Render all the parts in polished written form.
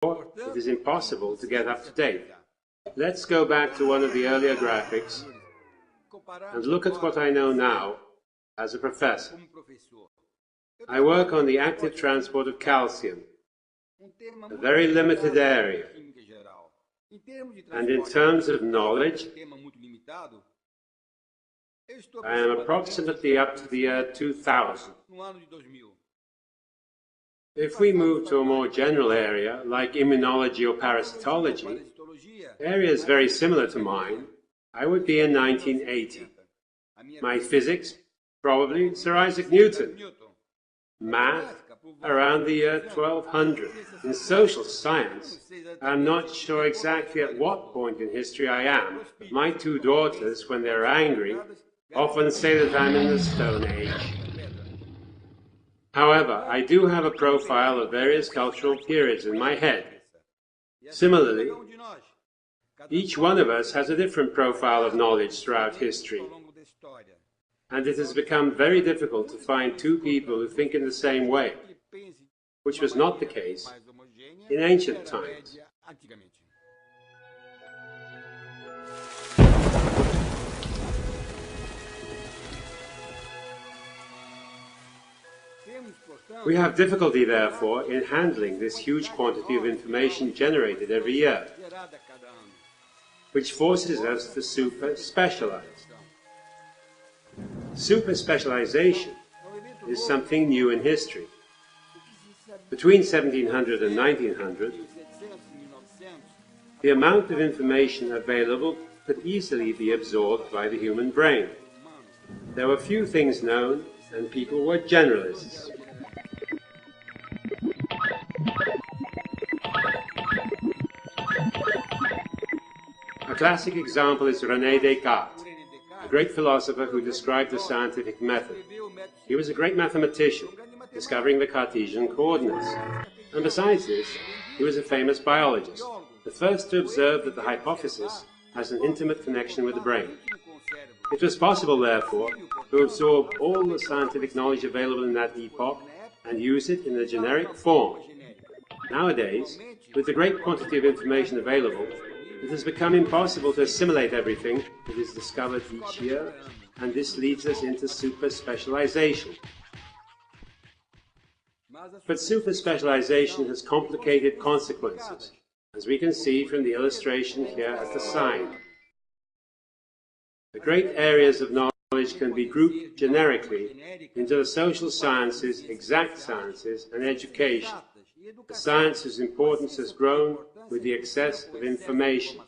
it is impossible to get up to date. Let's go back to one of the earlier graphics and look at what I know now as a professor. I work on the active transport of calcium, a very limited area. And in terms of knowledge, I am approximately up to the year 2000. If we move to a more general area, like immunology or parasitology, areas very similar to mine, I would be in 1980. My physics, probably Sir Isaac Newton. Math, around the year 1200. In social science, I'm not sure exactly at what point in history I am, but my two daughters, when they're angry, often say that I'm in the Stone Age. However, I do have a profile of various cultural periods in my head. Similarly, each one of us has a different profile of knowledge throughout history, and it has become very difficult to find two people who think in the same way, which was not the case in ancient times. We have difficulty, therefore, in handling this huge quantity of information generated every year, which forces us to super-specialize. Super-specialization is something new in history. Between 1700 and 1900, the amount of information available could easily be absorbed by the human brain. There were few things known, and people were generalists. A classic example is René Descartes, a great philosopher who described the scientific method. He was a great mathematician, discovering the Cartesian coordinates. And besides this, he was a famous biologist, the first to observe that the hypothesis has an intimate connection with the brain. It was possible, therefore, to absorb all the scientific knowledge available in that epoch and use it in a generic form. Nowadays, with the great quantity of information available, it has become impossible to assimilate everything that is discovered each year, and this leads us into super-specialization. But super-specialization has complicated consequences, as we can see from the illustration here at the side. The great areas of knowledge can be grouped generically into the social sciences, exact sciences, and education, a science whose importance has grown with the excess of information.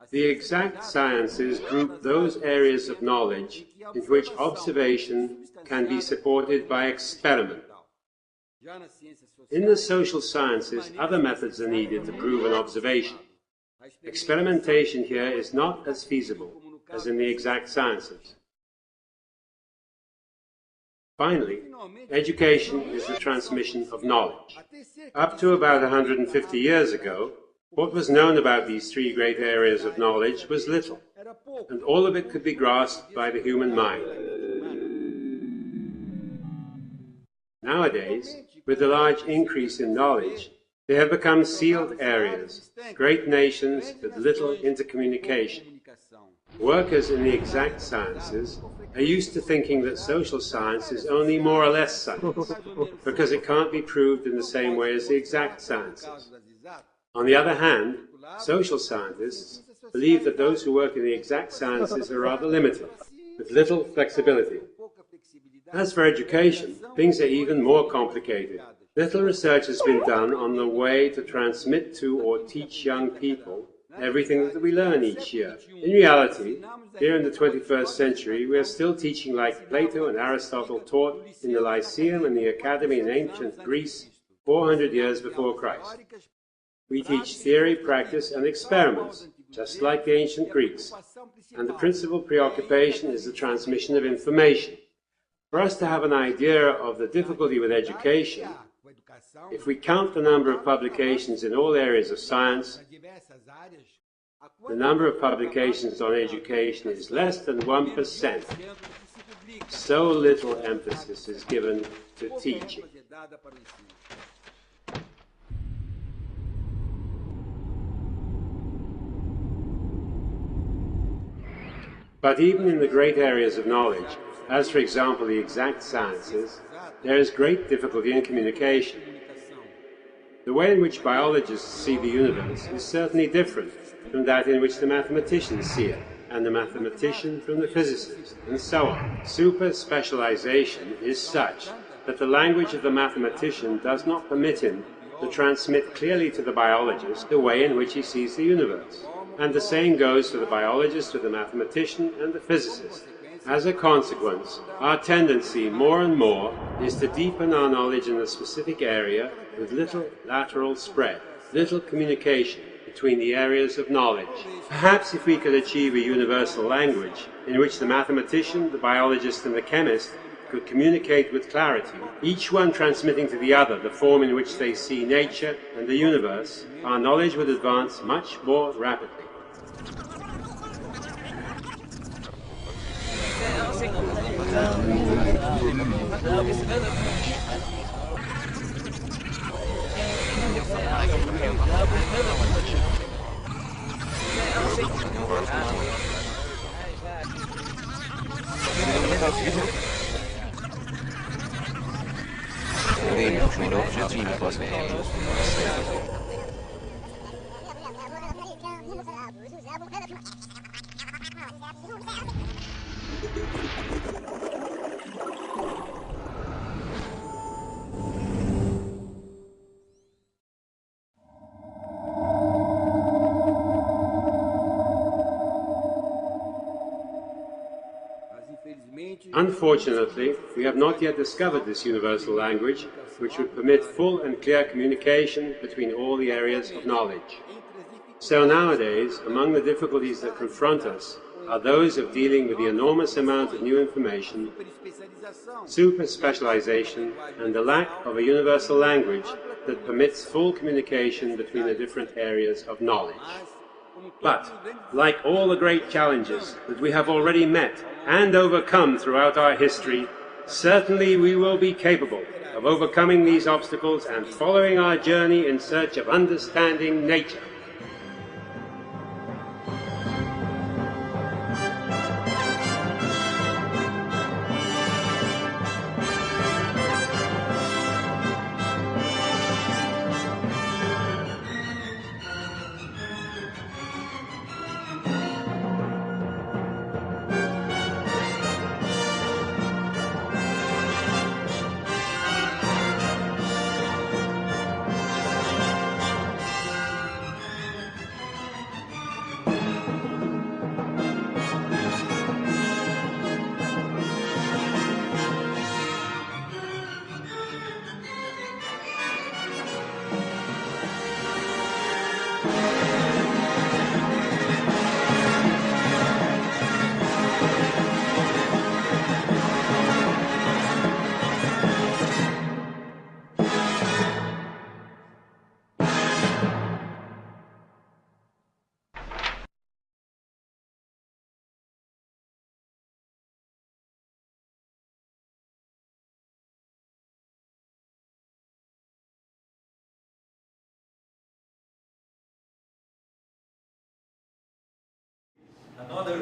The exact sciences group those areas of knowledge in which observation can be supported by experiment. In the social sciences, other methods are needed to prove an observation. Experimentation here is not as feasible as in the exact sciences. Finally, education is the transmission of knowledge. Up to about 150 years ago, what was known about these three great areas of knowledge was little, and all of it could be grasped by the human mind. Nowadays, with the large increase in knowledge, they have become sealed areas, great nations with little intercommunication. Workers in the exact sciences are used to thinking that social science is only more or less science, because it can't be proved in the same way as the exact sciences. On the other hand, social scientists believe that those who work in the exact sciences are rather limited, with little flexibility. As for education, things are even more complicated. Little research has been done on the way to transmit to or teach young people everything that we learn each year. In reality, here in the 21st century, we are still teaching like Plato and Aristotle taught in the Lyceum and the Academy in ancient Greece 400 years before Christ. We teach theory, practice, and experiments, just like the ancient Greeks, and the principal preoccupation is the transmission of information. For us to have an idea of the difficulty with education, if we count the number of publications in all areas of science, the number of publications on education is less than 1%. So little emphasis is given to teaching. But even in the great areas of knowledge, as for example the exact sciences, there is great difficulty in communication. The way in which biologists see the universe is certainly different from that in which the mathematicians see it, and the mathematician from the physicist, and so on. Super-specialization is such that the language of the mathematician does not permit him to transmit clearly to the biologist the way in which he sees the universe. And the same goes for the biologist with the mathematician and the physicist. As a consequence, our tendency more and more is to deepen our knowledge in a specific area with little lateral spread, little communication between the areas of knowledge. Perhaps if we could achieve a universal language in which the mathematician, the biologist and the chemist could communicate with clarity, each one transmitting to the other the form in which they see nature and the universe, our knowledge would advance much more rapidly. Unfortunately, we have not yet discovered this universal language which would permit full and clear communication between all the areas of knowledge. So nowadays, among the difficulties that confront us are those of dealing with the enormous amount of new information, super-specialization, and the lack of a universal language that permits full communication between the different areas of knowledge. But, like all the great challenges that we have already met and overcome throughout our history, certainly we will be capable of overcoming these obstacles and following our journey in search of understanding nature. Another